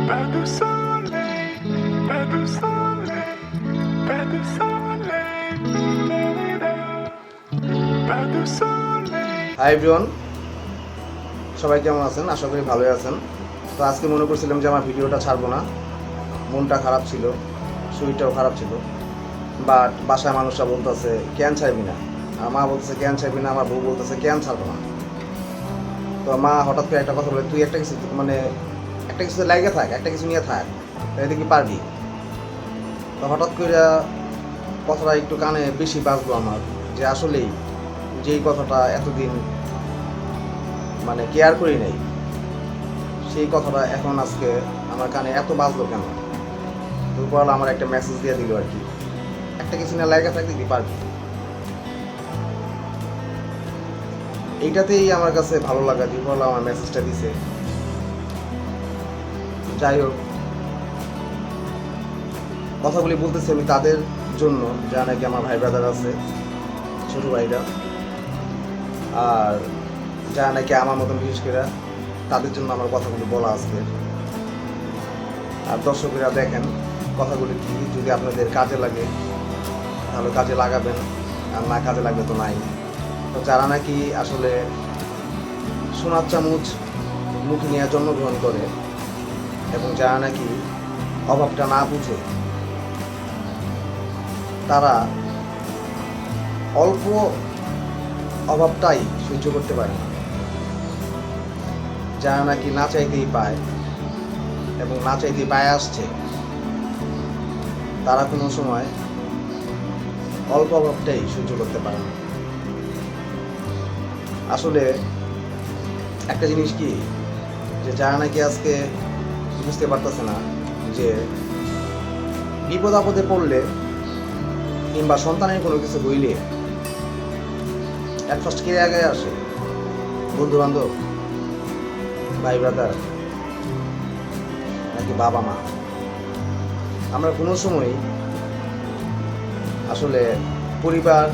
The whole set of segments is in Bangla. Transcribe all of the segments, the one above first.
Pas de soleil, pas de soleil, pas de soleil, pas de soleil. Hi everyone, সবাই কেমন আছেন? আশা করি ভালোই আছেন। তো আজকে মনে করছিলাম যে আমার ভিডিওটা ছাড়বো না, মনটা খারাপ ছিল, শরীরটাও খারাপ ছিল। বাট বাসায় মানুষরা বলতেছে কেন ছাড়বি না, আর মা বলতেছে কেন ছাড়বি না, আমার বউ বলতেছে কেন ছাড়বো না। তো মা হঠাৎ করে একটা কথা বলে, তুই একটা কিছু একটা কিছুতে লাগিয়ে থাক, একটা কিছু নিয়ে থাক, তাই দেখবি পারবি। তো হঠাৎ করে কথাটা একটু কানে বেশি বাজলো আমার, যে আসলেই যেই কথাটা এতদিন কেয়ার করি নাই, সেই কথাটা এখন আজকে আমার কানে এত বাজলো কেন। তারপর আমার একটা মেসেজ দিয়ে দিল আর কি, একটা কিছু না লাগা থাকলে কি পারবি। এইটাতেই আমার কাছে ভালো লাগা দিয়ে আমার মেসেজটা দিছে। যাই হোক, কথাগুলি বলতেছি আমি তাদের জন্য যা নাকি আমার ভাই ব্রাদার আছে, ছোটো ভাইরা, আর যা নাকি আমার মতন বিশেষ করে তাদের জন্য আমার কথাগুলি বলা আজকে। আর দর্শকেরা দেখেন কথাগুলি কি, যদি আপনাদের কাজে লাগে তাহলে কাজে লাগাবেন, আর না কাজে লাগবে তো নাই। তো যারা নাকি আসলে সোনার চামচ মুখে নিয়ে জন্মগ্রহণ করে এবং যারা নাকি অভাবটা না বুঝে, তারা অল্প অভাবটাই সহ্য করতে পারে না। যারা নাকি না চাইতেই পায় এবং না চাইতেই পায় আসছে, তারা কোনো সময় অল্প অভাবটাই সহ্য করতে পারে না। আসলে একটা জিনিস কি, যে যারা নাকি আজকে বুঝতে পারতেছে না যে বিপদ আপদে পড়লে কিংবা সন্তানের কোনো কিছু হইলে এক ফার্স্ট কে আগে আসে? বন্ধু বান্ধব, ভাই ব্রাদার, নাকি বাবা মা? আমরা কোনো সময় আসলে পরিবার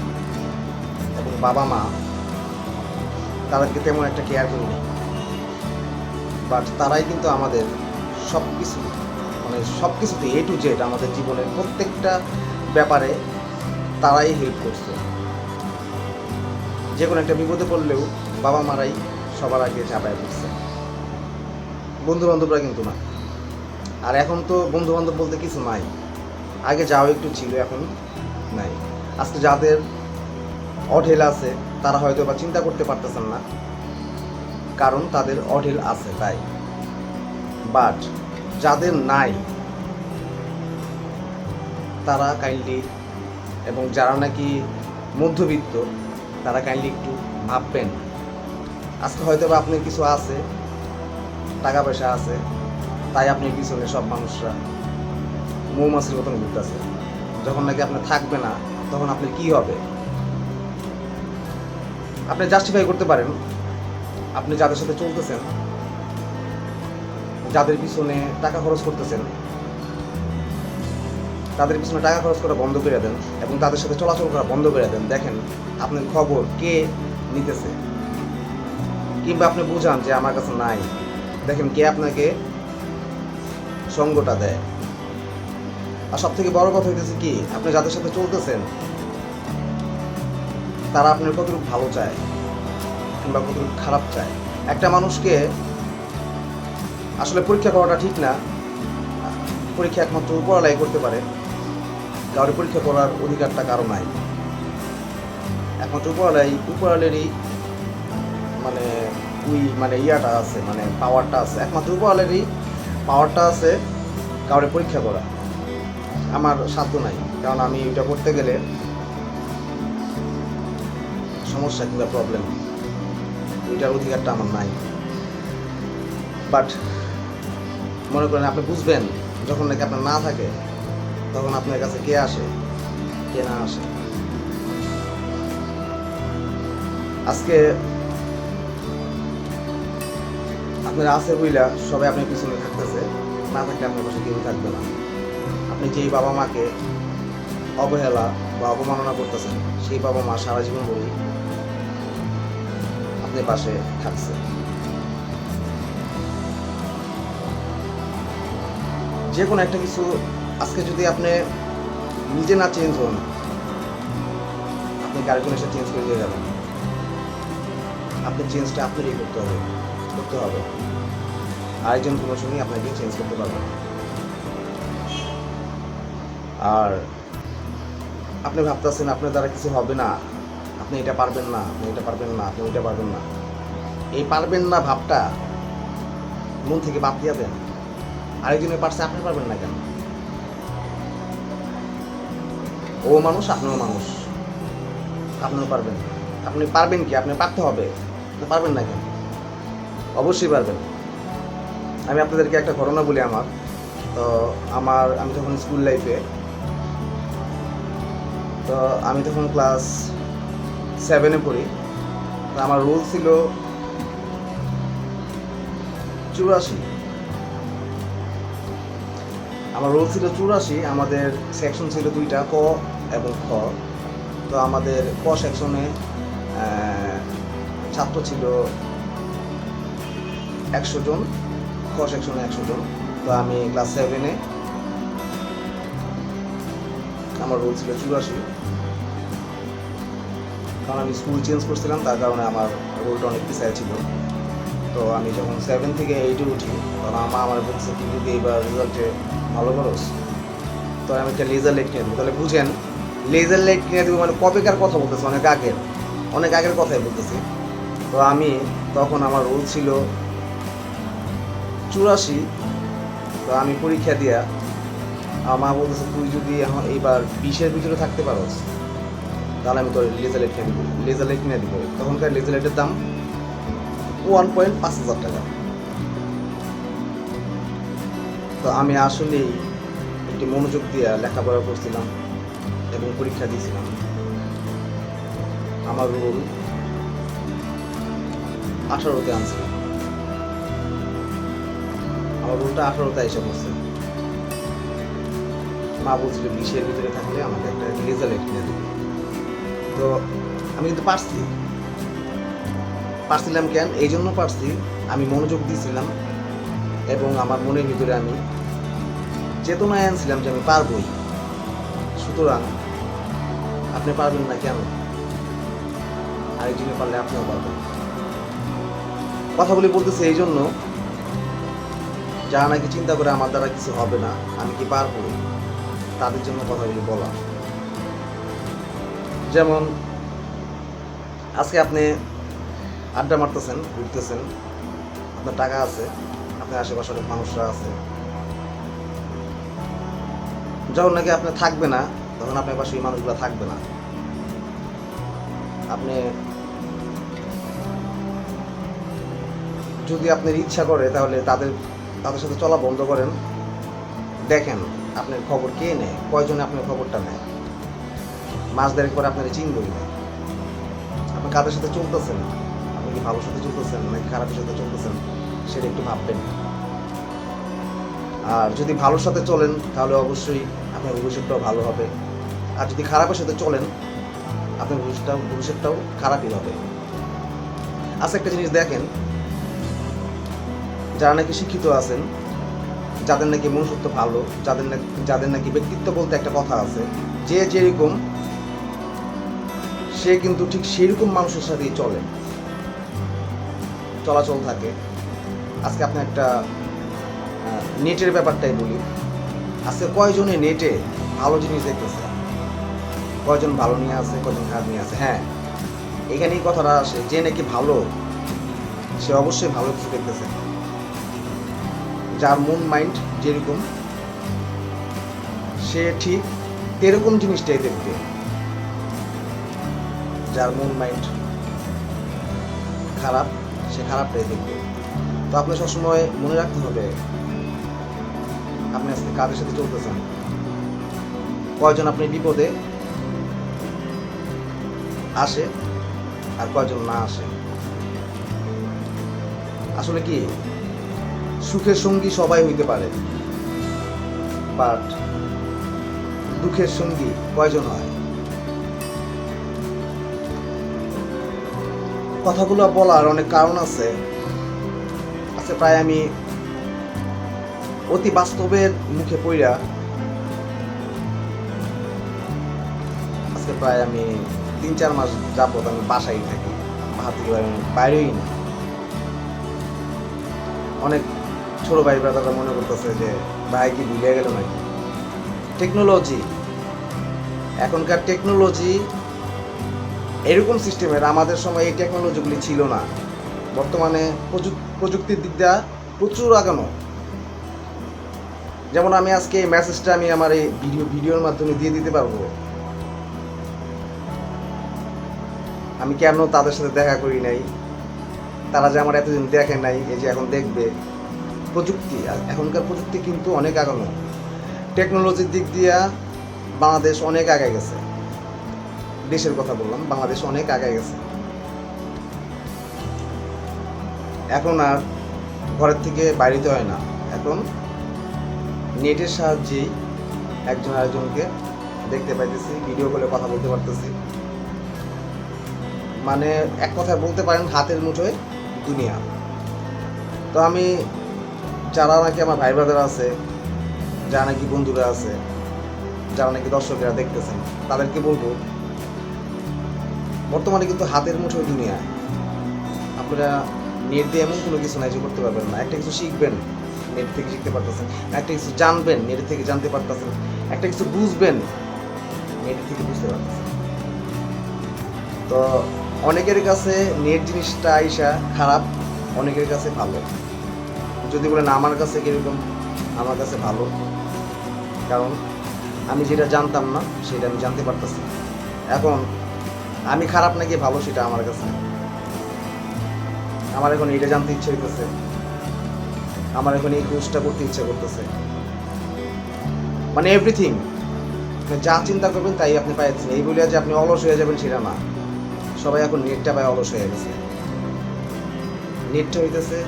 এবং বাবা মা তাদেরকে তেমন একটা কেয়ার করি না, বাট তারাই কিন্তু আমাদের সব কিছু সব কিছুতে এ টু জেড আমাদের জীবনের প্রত্যেকটা ব্যাপারে তারাই হেল্প করছে। যে কোনো একটা বিপদে পড়লেও বাবা মারাই সবার আগে ঝাঁপায় পড়ছে, বন্ধু বান্ধবরা কিন্তু না। আর এখন তো বন্ধু বান্ধব বলতে কিছু নাই, আগে যাও একটু ছিল, এখন নাই। আজকে যাদের অঢেল আছে তারা হয়তো বা চিন্তা করতে পারতেছেন না, কারণ তাদের অঢেল আছে তাই। বাট যাদের নাই তারা কাইন্ডলি, এবং যারা নাকি মধ্যবিত্ত, তারা কাইন্ডলি একটু ভাববেন। আজকে হয়তো বা আপনার কিছু আছে, টাকা পয়সা আছে, তাই আপনি পিছনে সব মানুষরা মৌমাছির মতন ঘুরতেছে। যখন নাকি আপনার থাকবে না, তখন আপনার কি হবে? আপনি জাস্টিফাই করতে পারেন আপনি যাদের সাথে চলতেছেন, যাদের পিছনে টাকা খরচ করতেছেন, তাদের পিছনে টাকা খরচ করা বন্ধ করে দেন এবং তাদের সাথে চলাচল করা বন্ধ করে দেন। দেখেন আপনার খবর কে নিতেছে, কিংবা আপনি বুঝান যে আমার কাছে নাই, দেখেন কে আপনাকে সঙ্গটা দেয়। আর সব থেকে বড় কথা হইতেছে কি, আপনি যাদের সাথে চলতেছেন তারা আপনার কতটুকু ভালো চায় কিংবা কতটুকু খারাপ চায়। একটা মানুষকে আসলে পরীক্ষা করাটা ঠিক না, পরীক্ষা একমাত্র উপরওয়ালাই করতে পারে, কারোর পরীক্ষা করার অধিকারটা কারো নাই। একমাত্র উপরওয়ালেরই ইয়াটা আছে, পাওয়ারটা আছে, একমাত্র উপরওয়ালেরই পাওয়ারটা আছে কাউরে পরীক্ষা করা। আমার সাধ্য নাই, কারণ আমি এটা করতে গেলে সমস্যা কিংবা প্রবলেম, ওইটার অধিকারটা আমার নাই। বাট মনে করেন আপনি বুঝবেন যখন নাকি আপনার না থাকে, তখন আপনার কাছে কে আসে কে না আসে। আজকে আপনার আছে বইলা সবাই আপনার পিছনে থাকতেছে, না থাকলে আপনার পাশে কেউ থাকবে না। আপনি যেই বাবা মাকে অবহেলা বা অবমাননা করতেছেন, সেই বাবা মা সারা জীবন বলি আপনার পাশে থাকছে। যে কোনো একটা কিছু আজকে যদি আপনি নিজে না চেঞ্জ হন, আপনি আরেকজন এসে চেঞ্জ করে দিয়ে যাবেন। আপনি চেঞ্জটা আপনারই করতে হবে। আরেকজন কোনো সময় আপনাকে চেঞ্জ করতে পারবে না। আর আপনি ভাবতেছেন আপনার দ্বারা কিছু হবে না, আপনি এটা পারবেন না, আপনি এটা পারবেন না, আপনি ওইটা পারবেন না। এই পারবেন না ভাবটা মন থেকে বাদ দিয়ে দেন। আরেকজনের পারছে, আপনি পারবেন না কেন? ও মানুষ, আপনিও মানুষ, আপনিও পারবেন। আপনি পারবেন কি? আপনি পারতে হবে, আপনি পারবেন না কেন? অবশ্যই পারবেন। আমি আপনাদেরকে একটা ঘটনা বলি আমার। তো আমি যখন স্কুল লাইফে, তো আমি তখন ক্লাস 7-এ পড়ি। তো আমার রোল ছিল 84। আমার রোল ছিল 84। আমাদের সেকশন ছিল 2টা, ক এবং খ। তো আমাদের ক সেকশনে ছাত্র ছিল 100 জন, খ সেকশনে 100 জন। তো আমি ক্লাস 7-এ, আমার রোল ছিল 84। কারণ আমি স্কুল চেঞ্জ করছিলাম, তার কারণে আমার রোলটা অনেক পিছায় ছিল। তো আমি যখন 7 থেকে 8-এ উঠি, তখন আমার বলছে তুই যদি এইবার রেজাল্টে ভালো করস, তো আমি একটা লেজার লাইট কিনে দেবো। তাহলে বুঝেন, লেজার লাইট কিনে দেবো মানে কবেকার কথা বলতেছে, অনেক আগের কথাই বলতেছি। তো আমি তখন আমার রোল ছিল 84। তো আমি পরীক্ষা দিয়া আমার মা বলতেছে তুই যদি এইবার 20-এর ভিতরে থাকতে পারোস, তাহলে আমি তোর লেজার লাইট কিনে দিব। তখনকার লেজার লাইটের দাম 1.5 হাজার টাকা। তো আমি আসলেই একটি মনোযোগ দিয়ে লেখাপড়া করছিলাম এবং পরীক্ষা দিয়েছিলাম। আমার রোল 18-তে আনছিলাম, আমার রোলটা 18-তে এসে পড়ছে। মা বলছিল 20-এর ভিতরে থাকলে আমাকে একটা লেজার লাইট কিনে দেবে। তো আমি কিন্তু পারছিলাম কেন? এই জন্য পারছি, আমি মনোযোগ দিয়েছিলাম এবং আমার মনের ভিতরে আমি চেতনায় আনছিলাম যে আমি পারবই। সুতরাং আপনি পারবেন না কেন? আরেকজনে পারলে আপনিও পারবেন। কথা বলতেছি এই জন্য, যারা নাকি চিন্তা করে আমার দ্বারা কিছু হবে না, আমি কি পারবো, তাদের জন্য কথাগুলি বলা। যেমন আজকে আপনি আড্ডা মারতেছেন, ঘুরতেছেন, আপনার টাকা আছে, আপনার আশেপাশে অনেক মানুষরা আছে। যখন নাকি আপনি থাকবে না, তখন আপনার পাশে এই মানুষগুলো থাকবে না। আপনি যদি আপনার ইচ্ছা করে তাহলে তাদের সাথে চলা বন্ধ করেন। দেখেন আপনার খবর কে নেয়, কয়জনে আপনার খবরটা নেয়। মাস দেড়েক পরে আপনার চিনবই না। আপনি কাদের সাথে চলতেছেন, আপনি কি ভালোর সাথে চলতেছেন নাকি খারাপের সাথে চলতেছেন, সেটা একটু ভাববেন। আর যদি ভালোর সাথে চলেন তাহলে অবশ্যই আপনার ভবিষ্যৎটাও ভালো হবে। আর যদি খারাপের সাথে চলেন, আপনার ভবিষ্যৎটাও খারাপই হবে। আচ্ছা, একটা জিনিস দেখেন, যারা নাকি শিক্ষিত আছেন, যাদের নাকি মনুষ্যত্ব ভালো, যাদের নাকি ব্যক্তিত্ব বলতে একটা কথা আছে, যে যেরকম সে কিন্তু ঠিক সেরকম মানুষের সাথেই চলাচল থাকে। আজকে আপনি একটা নেটের ব্যাপারটাই বলি। আজকে কয়জনে নেটে ভালো জিনিস দেখতেছে, কয়জন ভালো নিয়ে আছে, কয়জন খারাপ নিয়ে আছে। হ্যাঁ, এখানেই কথাটা আসে, যে নাকি ভালো সে অবশ্যই ভালো কিছু দেখতেছে। যার মন মাইন্ড যেরকম, সে ঠিক এরকম জিনিসটাই দেখবে। যার মন মাইন্ড খারাপ, সে খারাপটাই দেখবে। তো আপনি সবসময় মনে রাখতে হবে আপনি আজকে কাদের সাথে চলতেছেন, কয়জন আপনি বিপদে আসে আর কয়জন না আসে। আসলে কি, সুখের সঙ্গী সবাই হইতে পারে, বাট দুঃখের সঙ্গী কয়জন হয়? কথাগুলো বলার অনেক কারণ আছে। আচ্ছা, প্রায় আমি অতি বাস্তবের মুখে পইরা আজকে প্রায় আমি 3-4 মাস যাবত আমি বাসায় থাকি, বাসা থেকে বাইরেই না। অনেক ছোট ভাই ব্রাদাররা মনে করতেছে যে ভাই কি ভুলে গেল নাকি। টেকনোলজি, এখনকার টেকনোলজি এরকম সিস্টেমের, আমাদের সময় এই টেকনোলজিগুলি ছিল না। বর্তমানে প্রযুক্তির দিকটা প্রচুর আগানো। যেমন আমি আজকে এই মেসেজটা আমি আমার এই ভিডিওর মাধ্যমে দিয়ে দিতে পারবো। আমি কেন তাদের সাথে দেখা করি নাই, তারা যে আমার এতদিন দেখে নাই, এই যে এখন দেখবে। প্রযুক্তি, এখনকার প্রযুক্তি কিন্তু অনেক আগানো। টেকনোলজির দিক দিয়ে বাংলাদেশ অনেক আগে গেছে। দেশের কথা বললাম, বাংলাদেশ অনেক আগে গেছে। এখন আর ঘরের থেকে বাইরেতে হয় না, এখন নেটের সাহায্যেই একজন আরেকজনকে দেখতে পাইতেছি, ভিডিও কলে কথা বলতে পারতেছি। মানে এক কথায় বলতে পারেন হাতের মুঠোয় দুনিয়া। তো আমি যারা নাকি আমার ভাই ব্রাদার আছে, যারা নাকি বন্ধুরা আছে, যারা নাকি দর্শকেরা দেখতেছেন, তাদেরকে বলবো বর্তমানে কিন্তু হাতের মুঠোয় দুনিয়া। আপনারা নেট দিয়ে এমন কোনো কিছু নাই যে করতে পারবেন না। একটা কিছু শিখবেন, নেট থেকে শিখতে পারতেছেন। একটা কিছু জানবেন, নেট থেকে জানতে পারতেছেন। একটা কিছু বুঝবেন, নেট থেকে বুঝতে পারতেছেন। তো অনেকের কাছে নেট জিনিসটা আইসা খারাপ, অনেকের কাছে ভালো। যদি বলেন আমার কাছে কীরকম, আমার কাছে ভালো, কারণ আমি যেটা জানতাম না সেটা আমি জানতে পারতেছি। এখন আমি খারাপ নাকি ভালো সেটা আমার কাছে, আমার এখন এটা জানতে ইচ্ছে হইতেছে, আমার এখন এই কোর্সটা করতে ইচ্ছা করতেছে। মানে এভরিথিং, যা চিন্তা করবেন তাই আপনি পাইছেন। এই বলে যে আপনি অলস হয়ে যাবেন সেটা না। সবাই এখন নেটটা পায় অলস হয়ে গেছে। নেটটা হইতেছে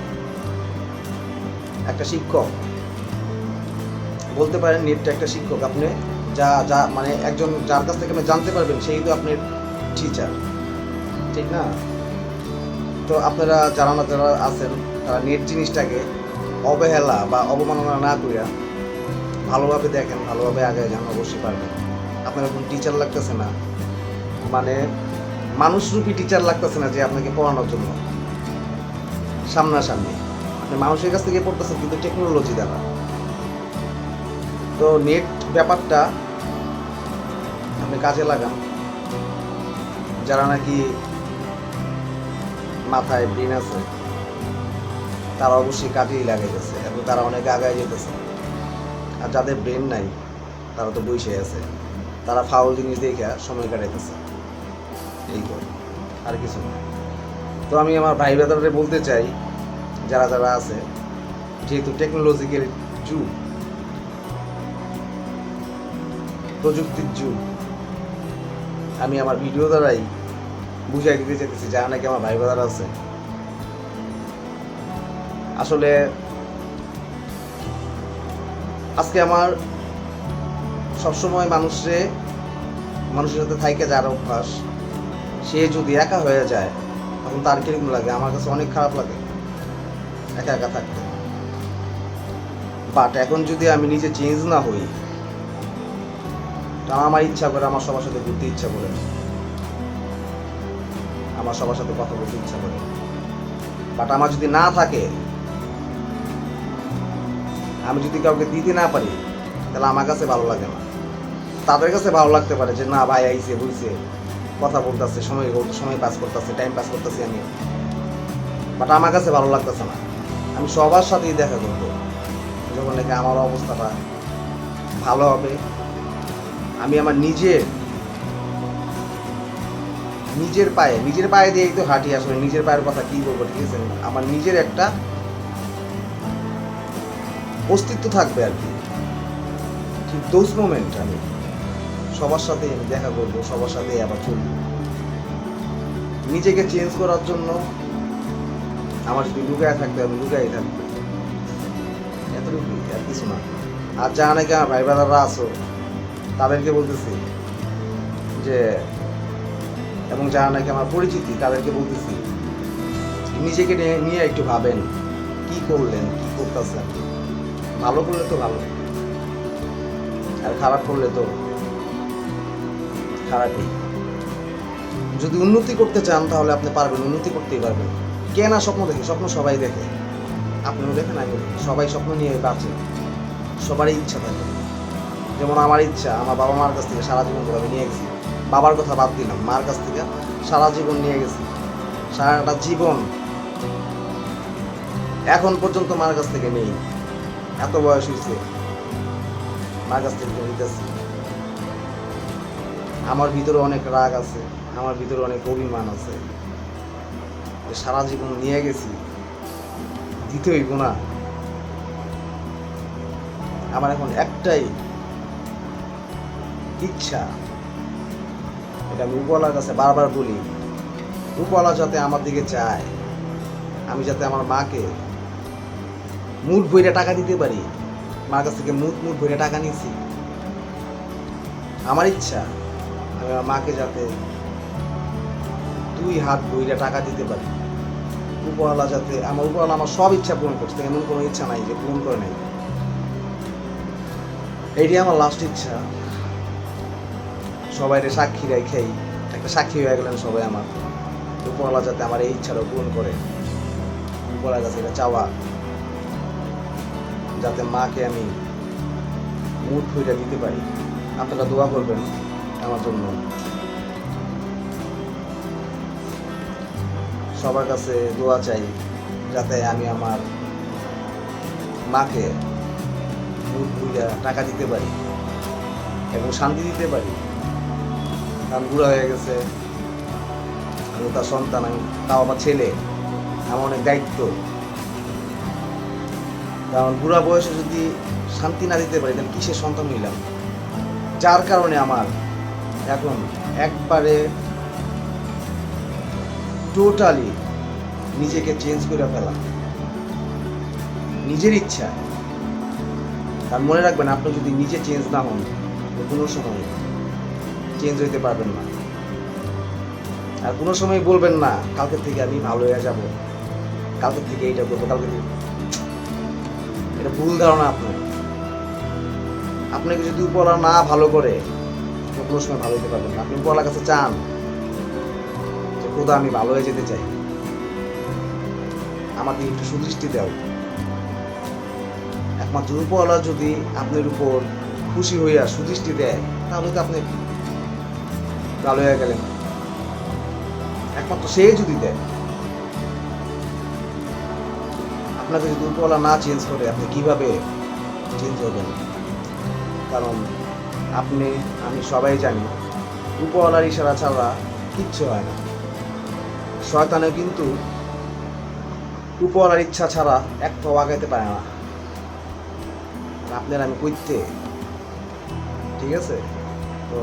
একটা শিক্ষক, বলতে পারেন নেটটা একটা শিক্ষক। আপনি যা যা মানে একজন যার কাছ থেকে আপনি জানতে পারবেন সেই তো আপনার টিচার, ঠিক না? তো আপনারা যারা আছেন তারা নেট জিনিসটাকে অবহেলা বা অবমাননা না করিয়া ভালোভাবে দেখেন, ভালোভাবে আগে যান, অবশ্যই পারবেন। আপনার এখন টিচার লাগতেছে না, মানে মানুষরূপী টিচার লাগতেছে না যে আপনাকে পড়ানোর জন্য সামনাসামনি। আপনি মানুষের কাছ থেকে পড়তেছেন কিন্তু টেকনোলজি দ্বারা। তো নেট ব্যাপারটা আপনি কাজে লাগান। যারা নাকি মাথায় ব্রেন আছে তারা অবশ্যই কাজেই লাগাইতেছে এবং তারা অনেক আগায় যেতেছে। আর যাদের ব্রেন নাই তারা তো বসে আছে, তারা ফাউল জিনিস দেখে সময় কাটাইতেছে, এই করে, আর কিছু না। তো আমি আমার ভাই ব্রাদারদের বলতে চাই, যারা যারা আছে, যেহেতু টেকনোলজিক্যাল যুগ, প্রযুক্তির যুগ, আমি আমার ভিডিও দ্বারাই বুঝাই দিতে চাইতেছি যারা নাকি আমার ভাই ব্রাদার আছে। আসলে আজকে আমার সবসময় মানুষের সাথে থাইকে যার অভ্যাস, সে যদি একা হয়ে যায় তখন তার কিরকম লাগে? আমার কাছে অনেক খারাপ লাগে একা একা থাকতে। বাট এখন যদি আমি নিজে চেঞ্জ না হই, কারণ আমার ইচ্ছা করে, আমার সবার সাথে ঘুরতে ইচ্ছা করে, আমার সবার সাথে কথা বলতে ইচ্ছা করে, বাট আমার যদি না থাকে, আমি যদি কাউকে দিতে না পারি, তাহলে আমার কাছে ভালো লাগে না। তাদের কাছে ভালো লাগতে পারে যে না ভাই আইসে বলছে, কথা বলতেছে, সময় পাস করতেছে, টাইম পাস করতেছি আমি, বাট আমার কাছে ভালো লাগতেছে না। আমি সবার সাথেই দেখা করবো যখন নাকি আমার অবস্থাটা ভালো হবে। আমি আমার নিজের পায়ে দিয়েই তো হাঁটি। আসলে নিজের পায়ের কথা কি বলবো, ঠিক আছে? আমার নিজের একটা অস্তিত্ব থাকবে আর কি। ঠিক দোজ মোমেন্ট আমি সবার সাথে দেখা করবো, সবার সাথে আবার চলবো। নিজেকে চেঞ্জ করার জন্য আমার যদি লুকায় থাকতে হবে, লুকাই থাকবে, এতটুকুই, আর কিছু না। আর যারা নাকি আমার ভাই ব্রাদাররা আছো তাদেরকে বলতেছি যে, এবং যারা নাকি আমার পরিচিতি তাদেরকে বলতেছি, নিজেকে নিয়ে একটু ভাবেন, কি করলেন, কি করতেছেন, ভালো করলে তো ভালো, আর খারাপ করলে তো খারাপই। যদি উন্নতি করতে চান তাহলে আপনি পারবেন, উন্নতি করতেই পারবেন। কে না স্বপ্ন দেখে? স্বপ্ন সবাই দেখে, আপনিও দেখেন, আমিও দেখি। সবাই স্বপ্ন নিয়ে বাঁচে, সবারই ইচ্ছা থাকে। যেমন আমার ইচ্ছা, আমার বাবা মার কাছ থেকে সারা জীবন ধরে আমি নিয়ে গেছি। বাবার কথা বাদ দিলাম, মার কাছ থেকে সারা জীবন নিয়ে গেছি, সারাটা জীবন এখন পর্যন্ত মার কাছ থেকে নেই। এত বয়স হয়েছে, মার কাছ থেকে নিতেছি। আমার ভিতরে অনেক রাগ আছে, আমার ভিতরে অনেক অভিমান আছে, যে সারা জীবন নিয়ে গেছি, দিতে হইব না। আমার এখন একটাই ইচ্ছা, এটা আমি উপরওয়ালার কাছে বারবার বলি, উপরওয়ালা যাতে আমার দিকে চায়, আমি যাতে আমার মাকে মুঠ ভইরা টাকা দিতে পারি। মার কাছ থেকে মুঠ ভইরা টাকা নিয়েছি। আমার ইচ্ছা আমি আমার মাকে যাতে 2 হাত ভইরা টাকা দিতে পারি। উপরওয়ালা যাতে উপরওয়ালা আমার সব ইচ্ছা পূরণ করছে, এমন কোনো ইচ্ছা নাই যে পূরণ করে নাই। এইটাই আমার লাস্ট ইচ্ছা। সবাই সাক্ষী রেখেই একটা সাক্ষী হয়ে গেলেন সবাই আমার। উপরওয়ালা যাতে আমার এই ইচ্ছাটা পূরণ করে, উপরওয়ালার কাছে এটা চাওয়া, যাতে মাকে আমি মুঠ ভইরা দিতে পারি। আপনারা দোয়া করবেন আমার জন্য। সবার কাছে দোয়া চাই যাতে আমি আমার মাকে মুঠ ভইরা টাকা দিতে পারি এবং শান্তি দিতে পারি। কারণ বুড়া হয়ে গেছে, আমি তার সন্তান, আমি তাও আমার ছেলে, আমার অনেক দায়িত্ব। কারণ বুড়া বয়সে যদি শান্তি না দিতে পারি তাহলে কিসের সন্তান হইলাম? যার কারণে আমার এখন একবারে টোটালি নিজেকে চেঞ্জ করে ফেলা, নিজের ইচ্ছা। কারণ মনে রাখবেন, আপনি যদি নিজে চেঞ্জ না হন কোনো সময় চেঞ্জ হইতে পারবেন না। আর কোনো সময় বলবেন না কালকে থেকে আমি ভালো হয়ে যাব, কালকে থেকে এইটা করবো, কালকে থেকে। এটা ভুল ধারণা। আপনাকে যদি উপরওয়ালা না ভালো করে কোনো সময় ভালো হতে পারবেন না। আপনি উপরওয়ালার কাছে চান যে খোদা আমি ভালো হয়ে যেতে চাই, আমাকে একটু সুদৃষ্টি দাও। একমাত্র উপরওয়ালা যদি আপনার উপর খুশি হইয়া সুদৃষ্টি দেয় তাহলে তো আপনি ভালো হয়ে গেলেন। একমাত্র সে যদি দেয়। আপনাকে যদি উপরওয়ালা না চেঞ্জ করে আপনি কিভাবে চেঞ্জ হবেন? কারণ আপনি আমি সবাই জানি উপরওয়ালার ইশারা ছাড়া কিচ্ছু হয় না। শয়তানে কিন্তু উপরওয়ালার ইচ্ছা ছাড়া এক পাও আগাইতে পারে না। আপনার আমি কইতে, ঠিক আছে? তো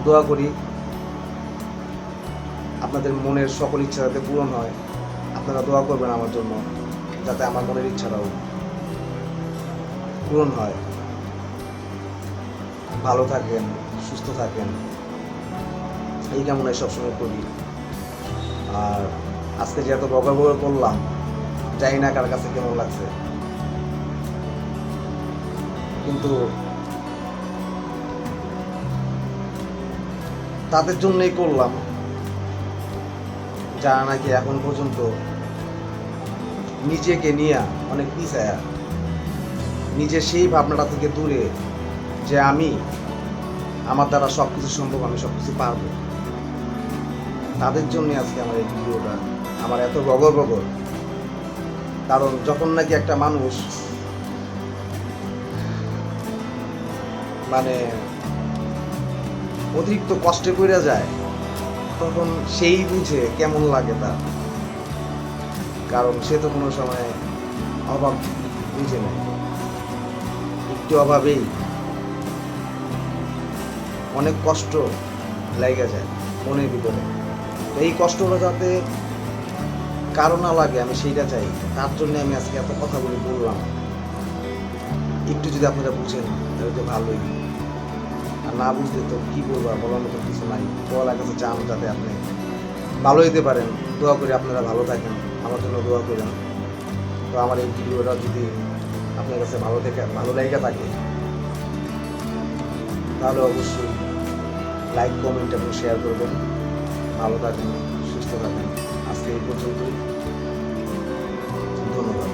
দোয়া করি আপনাদের মনের সকল ইচ্ছা যাতে পূরণ হয়। আপনারা দোয়া করবেন আমার জন্য, যাতে আমার মনের ইচ্ছাটাও পূরণ হয়। ভালো থাকেন, সুস্থ থাকেন, এই কামনায় সবসময় করি। আর আজকে যে এত বকাবকা করলাম, জানি না কার কাছে কেমন লাগছে, কিন্তু তাদের জন্যই করলাম যারা নাকি এখন পর্যন্ত নিজেকে নিয়ে অনেক পিছায়া, নিজের সেই ভাবনাটা থেকে দূরে যে আমি আমার দ্বারা সব কিছু সম্ভব, আমি সব কিছু পারবো। তাদের জন্য আজকে আমার এই ভিডিওটা, আমার এত বগর। কারণ যখন নাকি একটা মানুষ মানে অতিরিক্ত কষ্টে পড়ে যায় তখন সেই বুঝে কেমন লাগে তার। কারণ সে তো কোনো সময় অভাব বুঝে নেয়, একটু অভাবেই অনেক কষ্ট লেগে যায় মনের ভিতরে। তো এই কষ্টটা যাতে কারো না লাগে আমি সেইটা চাই। তার জন্য আমি আজকে এত কথাগুলি বললাম। একটু যদি আপনারা বুঝেন তাহলে তো ভালোই, আর না বুঝলে তো কী বলবো, বলার মতো কিছু নাই। বলার কাছে চান যাতে আপনি ভালো হইতে পারেন। দোয়া করি আপনারা ভালো থাকেন, আমার জন্য দোয়া করেন। তো আমার এই ভিডিওটা যদি আপনার কাছে ভালো লেগে থাকে তাহলে অবশ্যই লাইক কমেন্ট এবং শেয়ার করবেন। ভালো থাকেন, সুস্থ থাকেন। আজকে এই পর্যন্তই, ধন্যবাদ।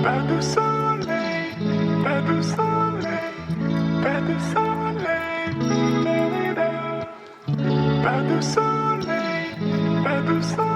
Pas de soleil, pas de soleil, pas de soleil, pas de soleil, pas de soleil.